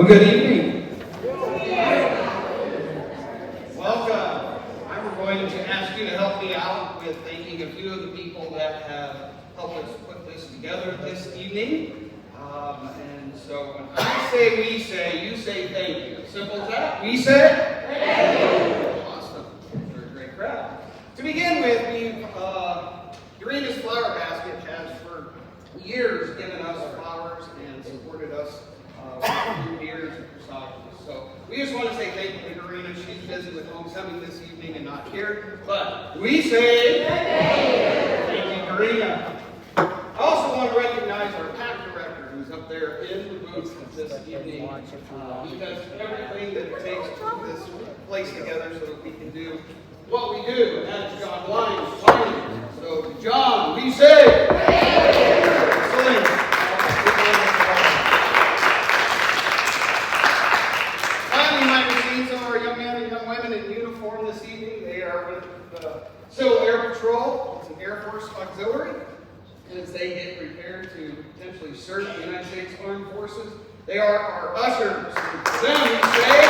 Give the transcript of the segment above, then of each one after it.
Well, good evening. Welcome. I'm going to ask you to help me out with thanking a few of the people that have helped us put this together this evening. And so when I say we say, you say thank you. Simple as that. We say thank you. Awesome. They're a great crowd. To begin with, Dorina's Flower Basket has for years given us flowers and supported us with years and massages. So we just want to say thank you to Dorina. She's busy with homecoming this evening and not here, but we say thank you, Dorina. I also want to recognize our PAC director who's up there in the booth this evening. He does everything that it takes to put this place together so that we can do what we do, and that's John Lyons. So John, we say excellent. In uniform this evening. They are with the Civil Air Patrol. It's an Air Force auxiliary. And as they get prepared to potentially serve the United States Armed Forces, they are our ushers. And for them, we say,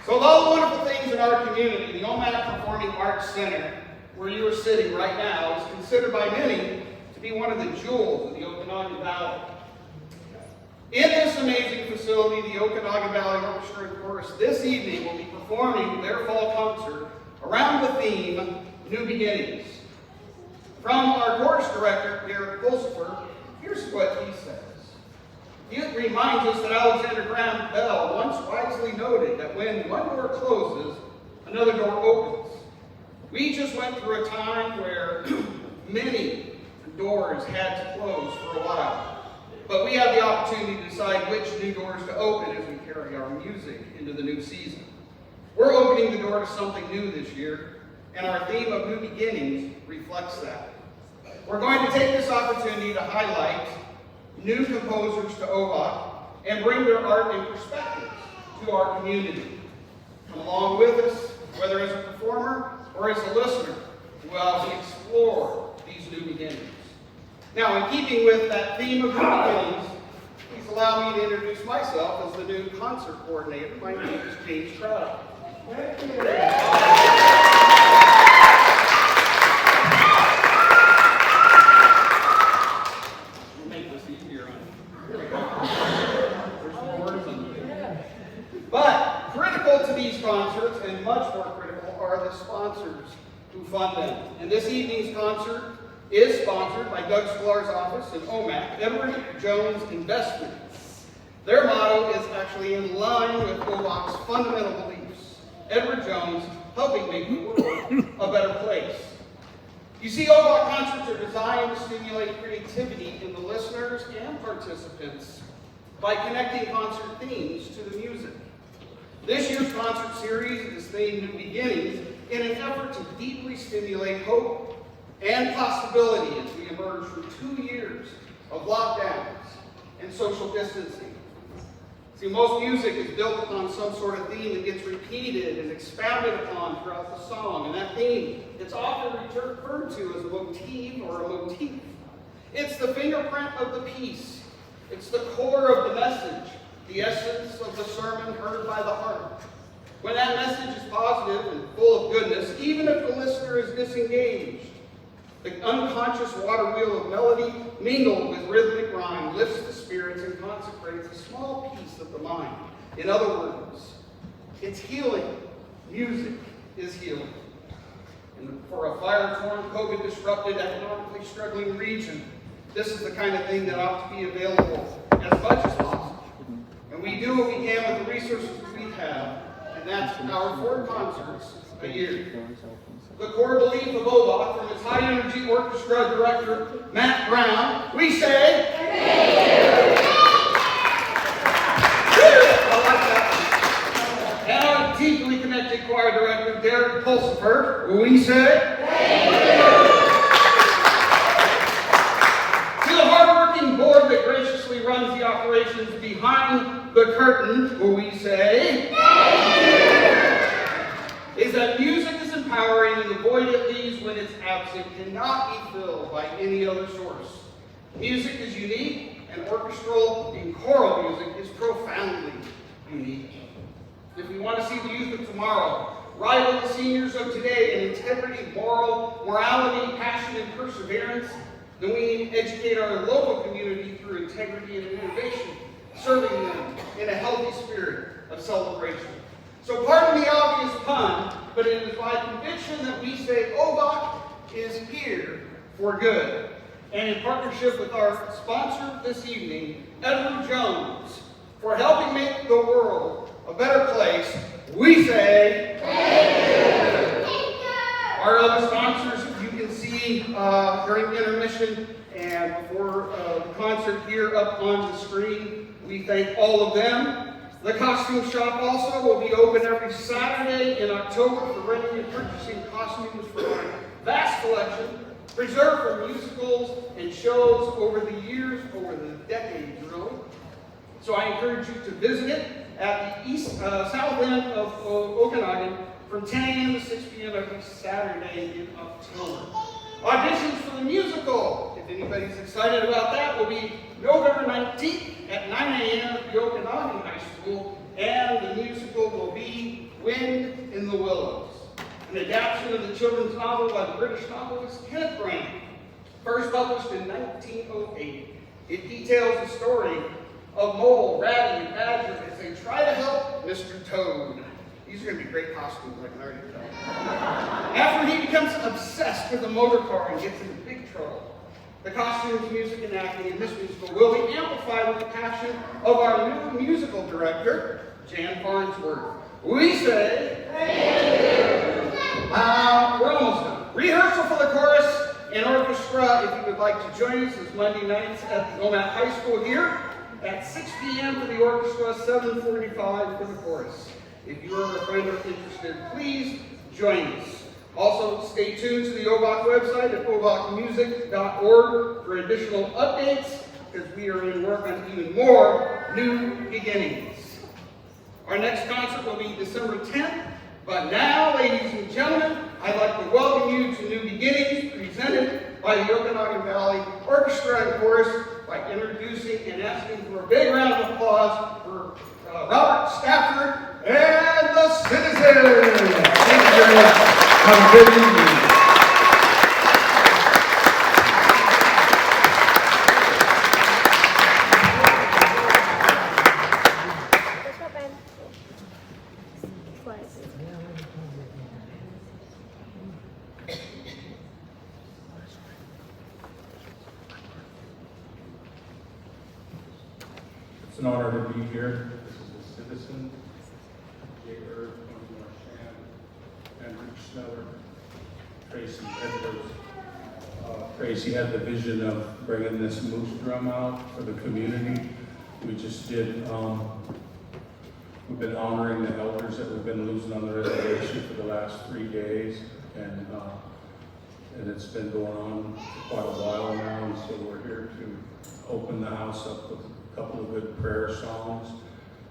so of all the wonderful things in our community, the OVOC Performing Arts Center, where you are sitting right now, is considered by many to be one of the jewels of the Okanagan Valley. In this amazing facility, the Okanagan Valley Orchestra and Chorus this evening will be performing their fall concert around the theme, New Beginnings. From our chorus director, Derek Pulsifer, here's what he says. He reminds us that Alexander Graham Bell once wisely noted that when one door closes, another door opens. We just went through a time where many doors had to close for a while. But we have the opportunity to decide which new doors to open as we carry our music into the new season. We're opening the door to something new this year, and our theme of New Beginnings reflects that. We're going to take this opportunity to highlight new composers to OVOC and bring their art and perspectives to our community. Come along with us, whether as a performer or as a listener, while we explore these new beginnings. Now, in keeping with that theme of new beginnings, please allow me to introduce myself as the new concert coordinator. My name is James Trout. We'll make this easier on you. Here we go. There's some words on the page. But critical to these concerts, and much more critical, are the sponsors who fund them. And this evening's concert is sponsored by Doug Sklar's office in OMAC, Edward Jones Investments. Their motto is actually in line with OVOC's fundamental beliefs. Edward Jones, helping make the world a better place. You see, OVOC concerts are designed to stimulate creativity in the listeners and participants by connecting concert themes to the music. This year's concert series is themed New Beginnings in an effort to deeply stimulate hope and possibility as we emerge from 2 years of lockdowns and social distancing. See, most music is built upon some sort of theme that gets repeated and expounded upon throughout the song, and that theme, it's often referred to as a motif or a motif. It's the fingerprint of the piece. It's the core of the message, the essence of the sermon heard by the heart. When that message is positive and full of goodness, even if the listener is disengaged, the unconscious water wheel of melody, mingled with rhythmic rhyme, lifts the spirits and consecrates a small piece of the mind. In other words, it's healing. Music is healing. And for a fire-torn, COVID-disrupted, economically struggling region, this is the kind of thing that ought to be available as much as possible. And we do what we can with the resources we have, and that's our 4 concerts a year. The core belief of OVOC from its high-energy orchestra director, Matt Brown, we say, thank you. I like that. And our deeply connected choir director, Derek Pulsifer, we say, thank you. To the hardworking board that graciously runs the operations behind the curtain, we say, thank you. Is that music is important empowering, and the void it leaves when it's absent cannot be filled by any other source. Music is unique, and orchestral and choral music is profoundly unique. If we want to see the youth of tomorrow rival the seniors of today in integrity, morality, passion, and perseverance, then we need to educate our local community through integrity and innovation, serving them in a healthy spirit of celebration. So pardon the obvious pun, but it is my conviction that we say OVOC is here for good. And in partnership with our sponsor this evening, Edward Jones, for helping make the world a better place, we say thank you. Our other sponsors, you can see during intermission and before the concert here up on the screen, we thank all of them. The costume shop also will be open every Saturday in October for renting and purchasing costumes for our vast collection, preserved from musicals and shows over the years, over the decades really. So I encourage you to visit it at the south end of Okanagan from 10 a.m. to 6 p.m. every Saturday in October. Auditions for the musical, if anybody's excited about that, will be November 19th at 9 a.m. at the Okanagan High School, and the musical will be Wind in the Willows, an adaptation of the children's novel by the British novelist Kenneth Grant, first published in 1908. It details the story of Mole, Ratty, and Badger as they try to help Mr. Toad. These are going to be great costumes, I can already tell. After he becomes obsessed with a motor car and gets into big trouble, the costumes, music, and acting in this musical will be amplified with the passion of our new musical director, Jan Farnsworth. We say, thank you. We're almost done. Rehearsal for the chorus and orchestra, if you would like to join us, is Monday nights at the Omat High School here at 6 p.m. for the orchestra, 7:45 for the chorus. If you are a friend or interested, please join us. Also, stay tuned to the OVOC website at ovocmusic.org for additional updates, because we are in work on even more new beginnings. Our next concert will be December 10th, but now, ladies and gentlemen, I'd like to welcome you to New Beginnings, presented by the Okanagan Valley Orchestra and Chorus, by introducing and asking for a big round of applause for Robert Stafford and the Citizens. Thank you very much. Have a good evening. It's an honor to be here. This is the Citizen, Jay Erb, Tony Marchand, Andrew Schneller, Tracy Edwards. Tracy had the vision of bringing this moose drum out for the community. We just did, we've been honoring the elders that we've been losing on the reservation for the last 3 days. And it's been going on for quite a while now, and so we're here to open the house up with a couple of good prayer songs.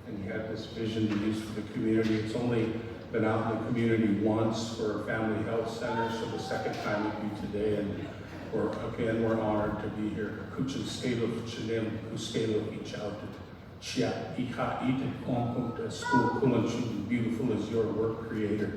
And you had this vision to use for the community. It's only been out in the community once for a family health center, so the second time would be today. And we're honored to be here. Kuchin Stalo Chinim, Kustalo Ichautit, Chia, Iha, Itit, Konkum, School, Kulanchu, beautiful is your work, Creator.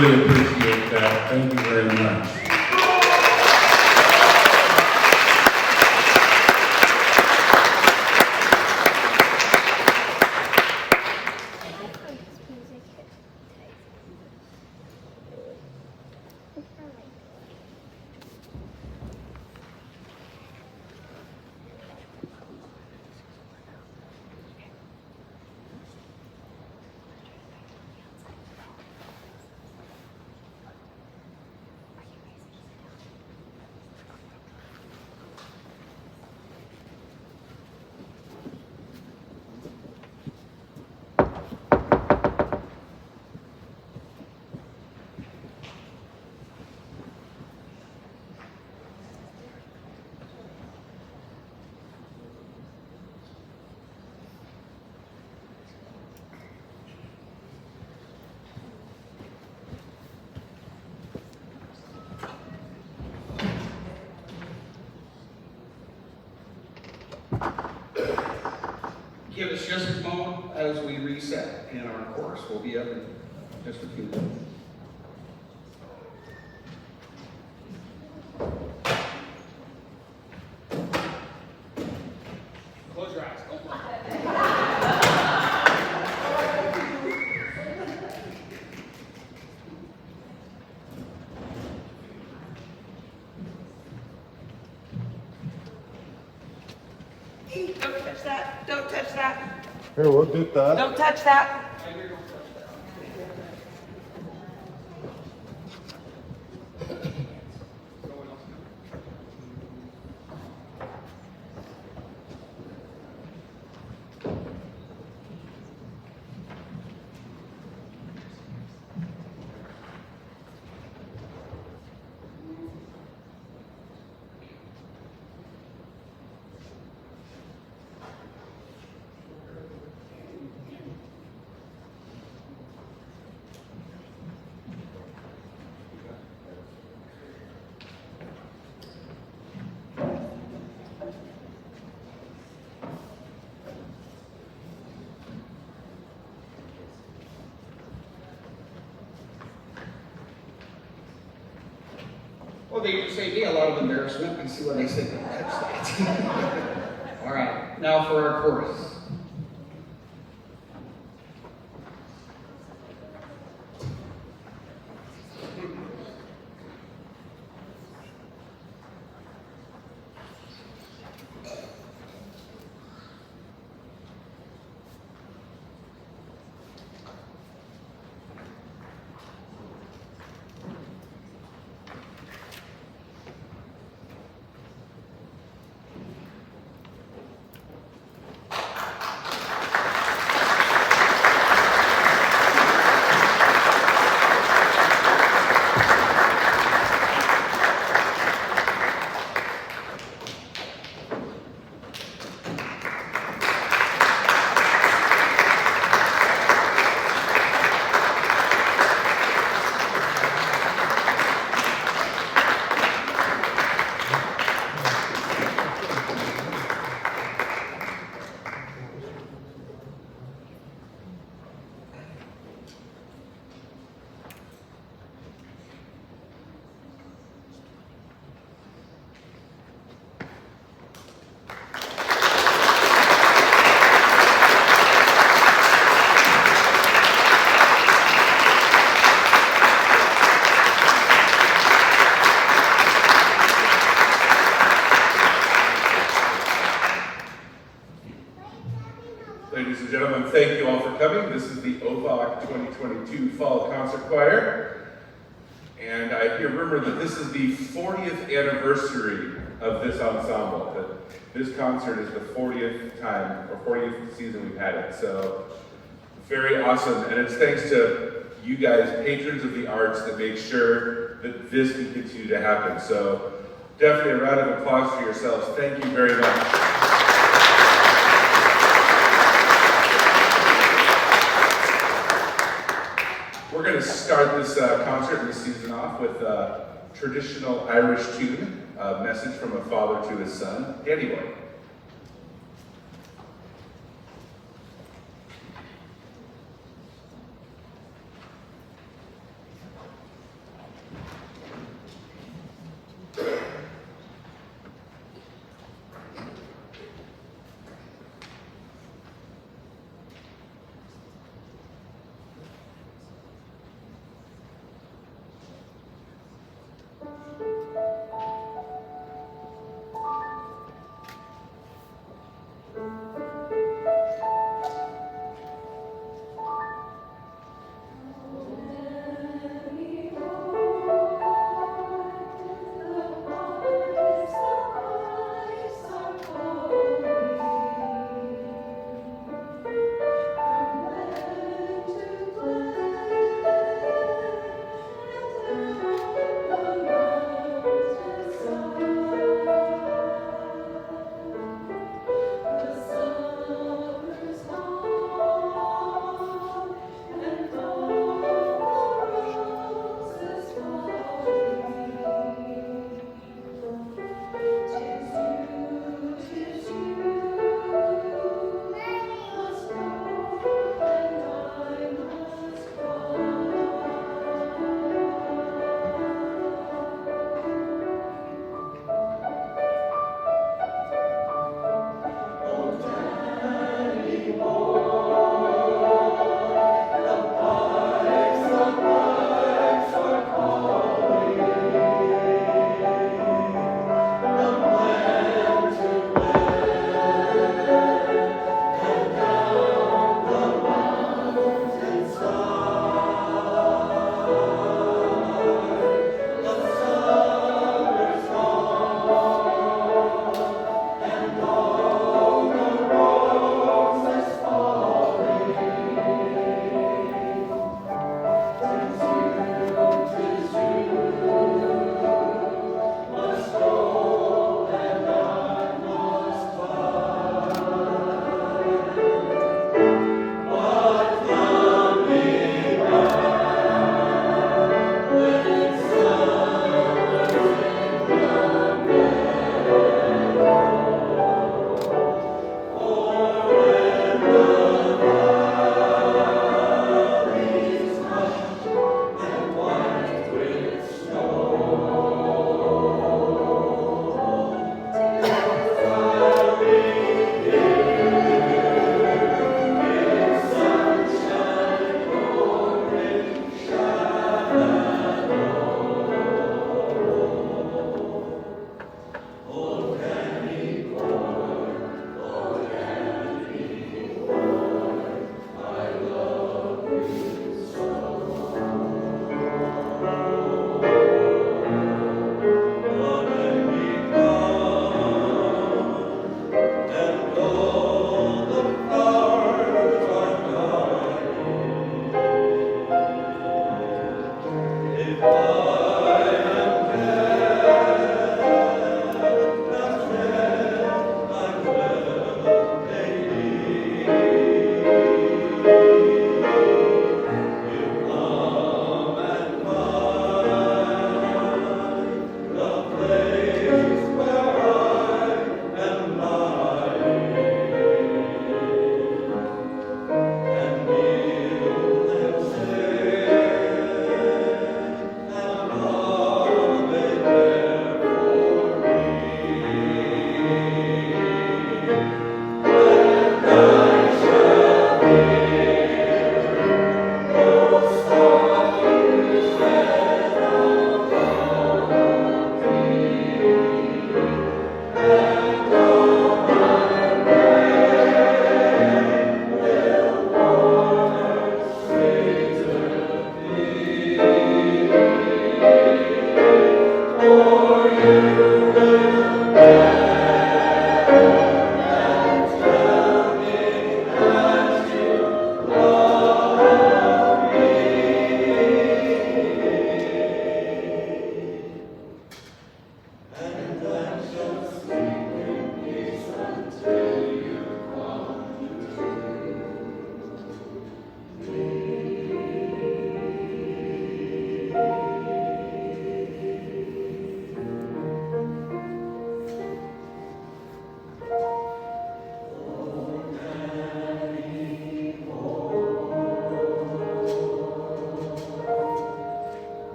really appreciate that. Thank you very much. Give us just a moment as we reset, and our course will be up in just a few minutes. Close your eyes, don't look. Don't touch that. Don't touch that. Here, we'll do that. Don't touch that. Well, they would save me a lot of embarrassment and see what I said. Don't touch that. All right, now for our chorus. Ladies and gentlemen, thank you all for coming. This is the OVOC 2022 Fall Concert Choir. And I hear rumor that this is the 40th anniversary of this ensemble. That this concert is the 40th time, or 40th season we've had it. So, very awesome. And it's thanks to you guys, patrons of the arts, that make sure that this can continue to happen. So, definitely a round of applause for yourselves. Thank you very much. We're going to start this concert and this season off with a traditional Irish tune, a message from a father to his son, Danny Boy.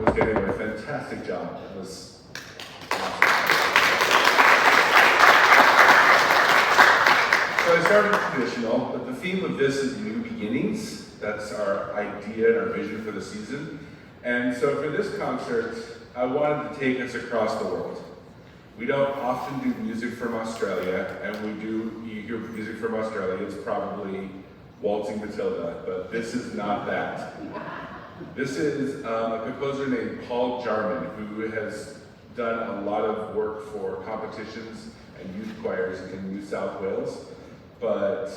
Was doing a fantastic job. It was awesome. So I started traditional, but the theme of this is new beginnings. That's our idea and our vision for the season. And so for this concert, I wanted to take us across the world. We don't often do music from Australia, and you hear music from Australia, it's probably Waltzing Matilda, but this is not that. This is a composer named Paul Jarman, who has done a lot of work for competitions and youth choirs in New South Wales. But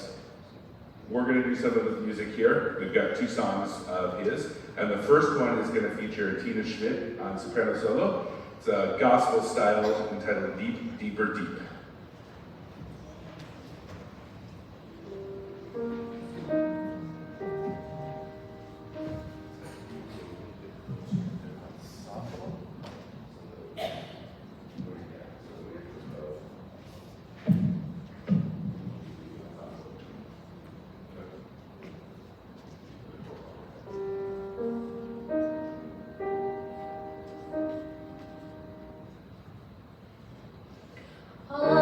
we're going to do some of the music here. We've got 2 songs of his, and the first one is going to feature Tina Schmidt on soprano solo. It's a gospel style entitled Deep, Deeper, Deep. Oh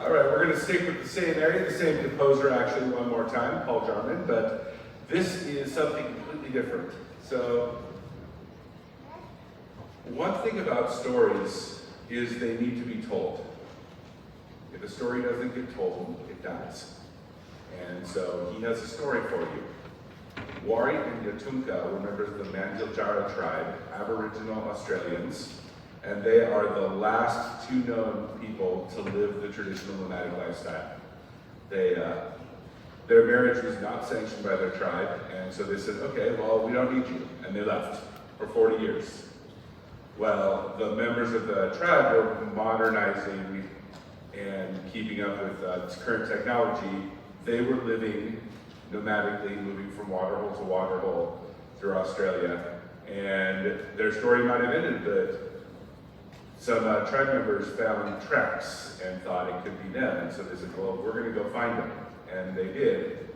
All right, we're going to stick with the same area, the same composer actually one more time, Paul Jarman, but this is something completely different. So, one thing about stories is they need to be told. If a story doesn't get told, it dies. And so he has a story for you. Wari and Yatunka were members of the Mandiljarra tribe, Aboriginal Australians, and they are the last two known people to live the traditional nomadic lifestyle. Their marriage was not sanctioned by their tribe, and so they said, okay, well, we don't need you, and they left for 40 years. Well, the members of the tribe were modernizing and keeping up with current technology. They were living nomadically, moving from waterhole to waterhole through Australia, and their story might have ended, but some tribe members found tracks and thought it could be them, and so they said, well, we're going to go find them. And they did,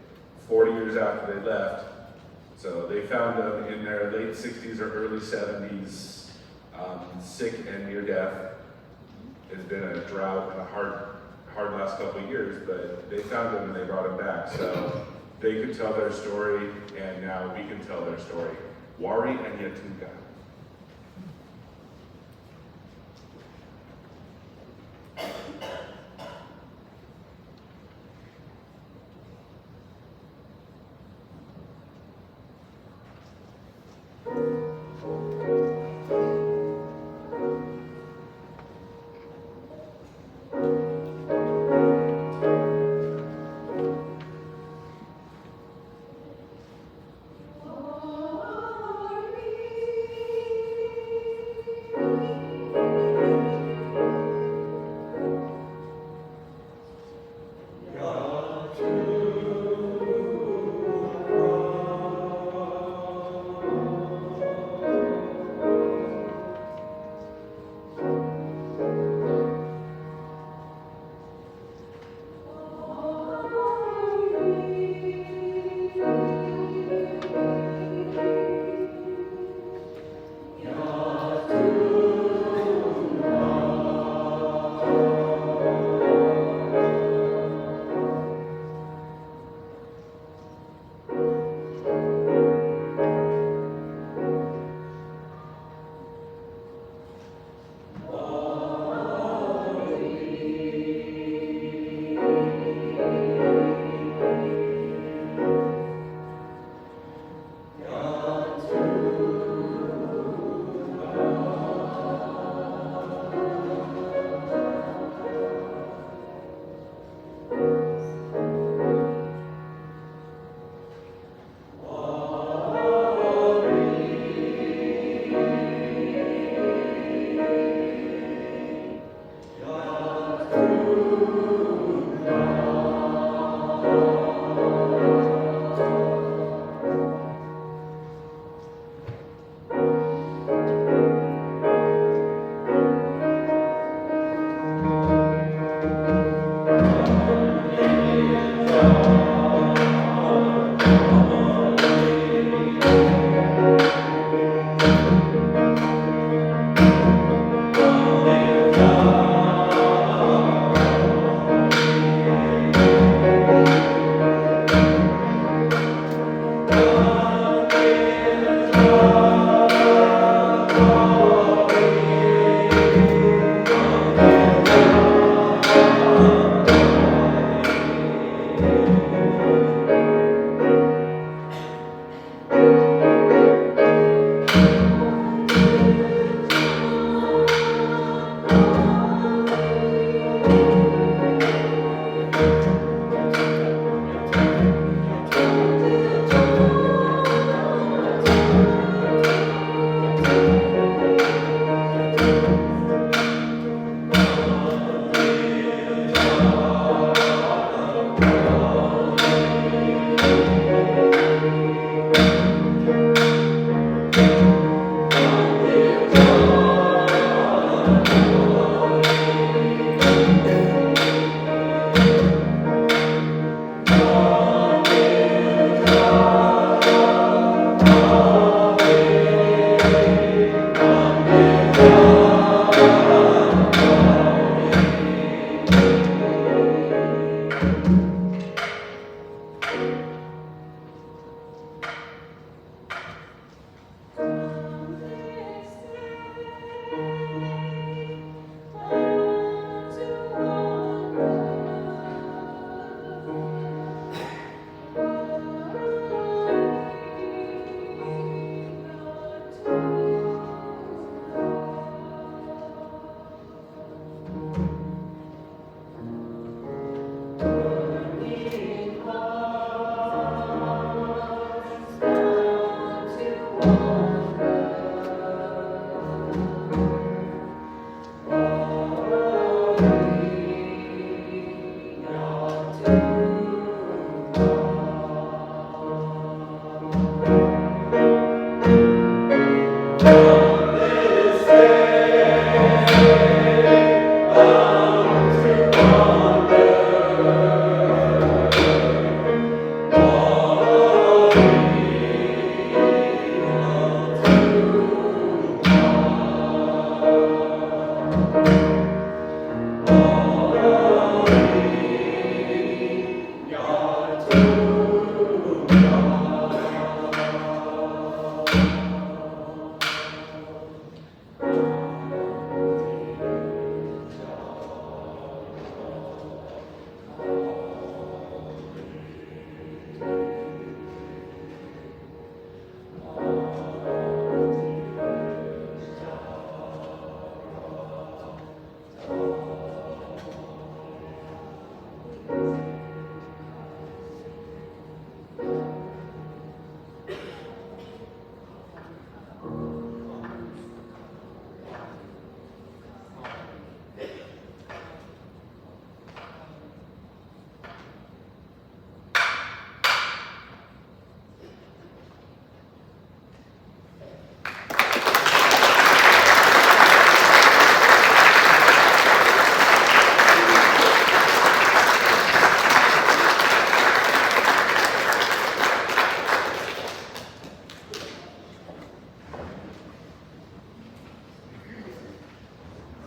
40 years after they left. So they found them in their late 60s or early 70s, sick and near death. It's been a drought and a hard last couple of years, but they found them and they brought them back. So they could tell their story, and now we can tell their story. Wari and Yatunka.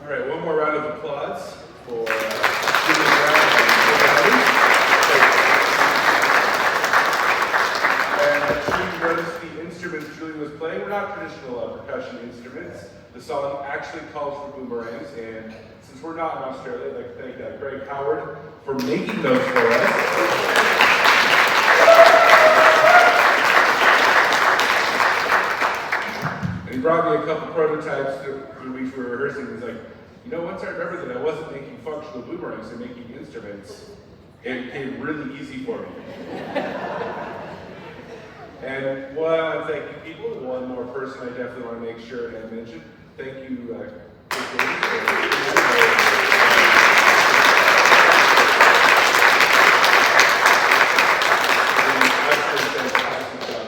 All right, one more round of applause for Julie Brown and Julie noticed the instruments Julie was playing were not traditional percussion instruments. The song actually calls for boomerangs, and since we're not in Australia, I'd like to thank Greg Howard for making those for us. He brought me a couple prototypes when we were rehearsing. He's like, you know, once I remembered that I wasn't making functional boomerangs and making instruments, it became really easy for me. And one, thank you people. One more person I definitely want to make sure and mention. Thank you,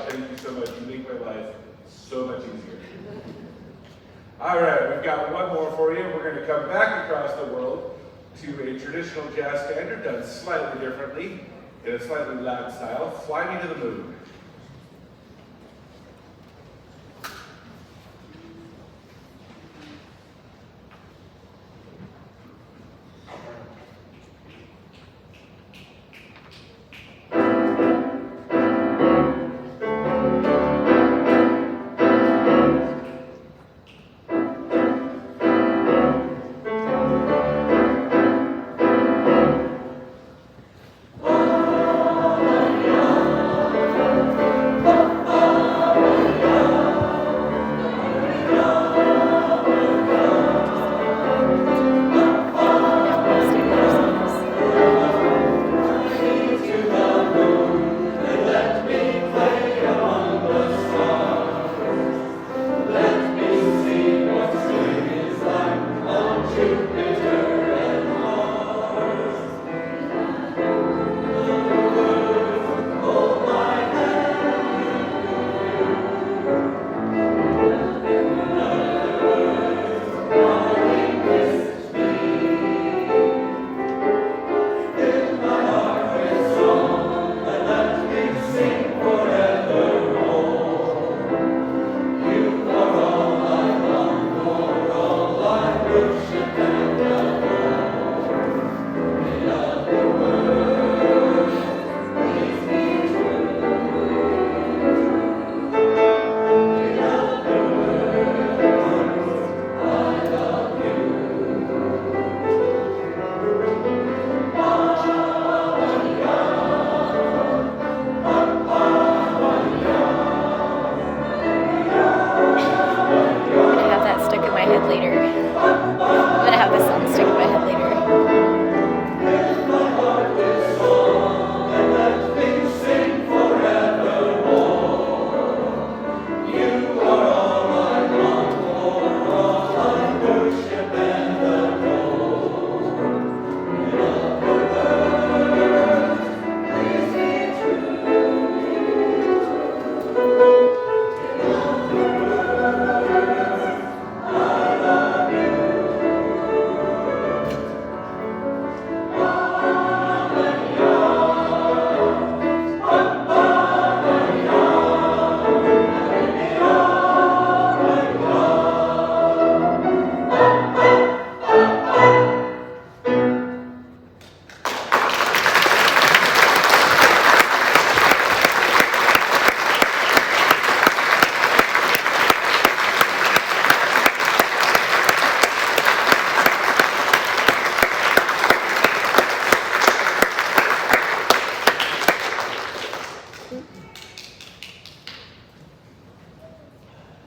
Thank you so much. You make my life so much easier. All right, we've got one more for you. We're going to come back across the world to a traditional jazz standard done slightly differently, in a slightly loud style, Fly Me to the Moon.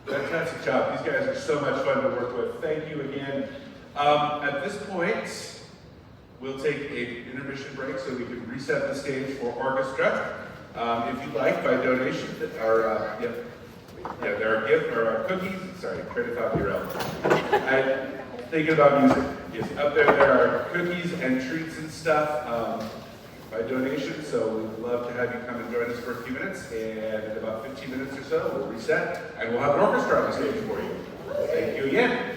Fantastic job. These guys are so much fun to work with. Thank you again. At this point, we'll take an intermission break so we can reset the stage for orchestra. If you'd like, by donation, there are cookies. Sorry, credit off your own. Thinking about music. Yes, up there are cookies and treats and stuff by donation. So we'd love to have you come and join us for a few minutes. And in about 15 minutes or so, we'll reset and we'll have an orchestra on the stage for you. Thank you again.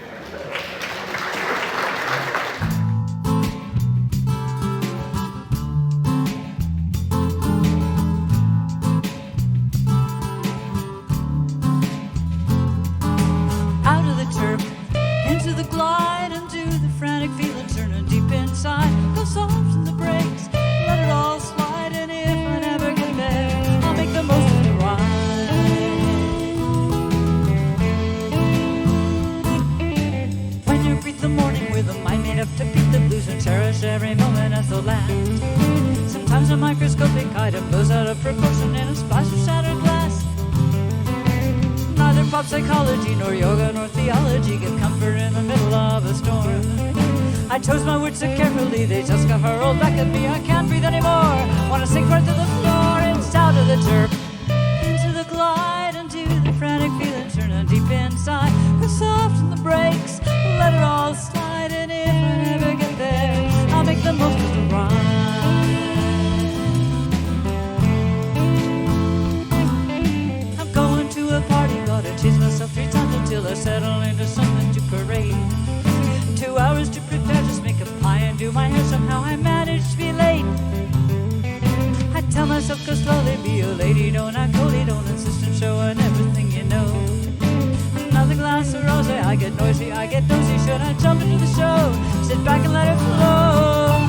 Out of the turf, into the glide, and do when you greet the morning with a mind made up to beat the blues and cherish every moment as they'll last. Sometimes a microscopic item blows out of proportion in a splash of shattered glass. Neither pop psychology nor yoga nor theology give comfort in the middle of a storm. I chose my words so carefully, they just got hurled back at me. I can't breathe anymore, wanna sink right to the floor and shout of the chirp. Into the glide, into the frantic feeling turning deep inside. Go soften the brakes, let it all slide. And if I never get there, I'll make the most of the ride. I'm going to a party, gotta chase myself 3 times until I settle into something to parade. 2 hours to prepare, just make a pie and do my hair. Somehow I managed to be late. I tell myself go slowly, be a lady, don't act holy, don't insist on showing everything you know. Another glass of rosé, I get noisy, I get nosy. Should I jump into the show, sit back and let it flow?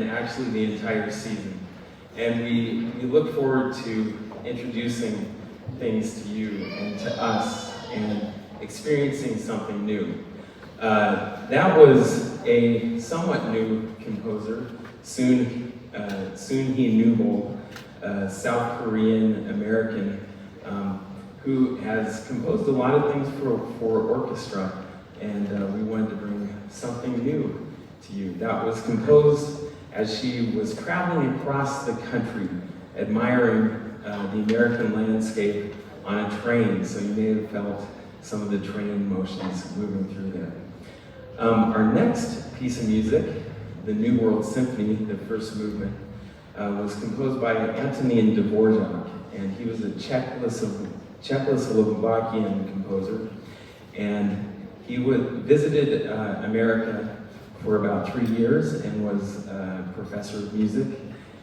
and actually the entire season. And we look forward to introducing things to you and to us and experiencing something new. That was a somewhat new composer, Soon Hee Newbold, a South Korean American who has composed a lot of things for orchestra, and we wanted to bring something new to you. That was composed as she was traveling across the country, admiring the American landscape on a train, so you may have felt some of the train motions moving through there. Our next piece of music, the New World Symphony, the first movement, was composed by Antonín Dvorak, and he was a Czechoslovakian composer, and he visited America for about 3 years and was a professor of music,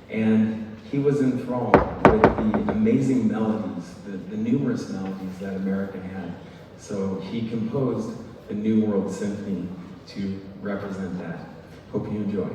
and he was enthralled with the amazing melodies, the numerous melodies that America had. So he composed the New World Symphony to represent that. Hope you enjoy.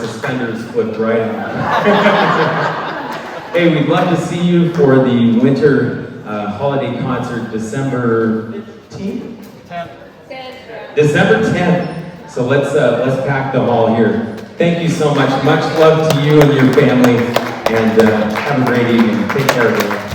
suspenders flipped right off. Hey, we'd love to see you for the winter holiday concert, December 15th? 10th. December 10th. So let's pack the hall here. Thank you so much. Much love to you and your family, and have a great evening. Take care, everyone.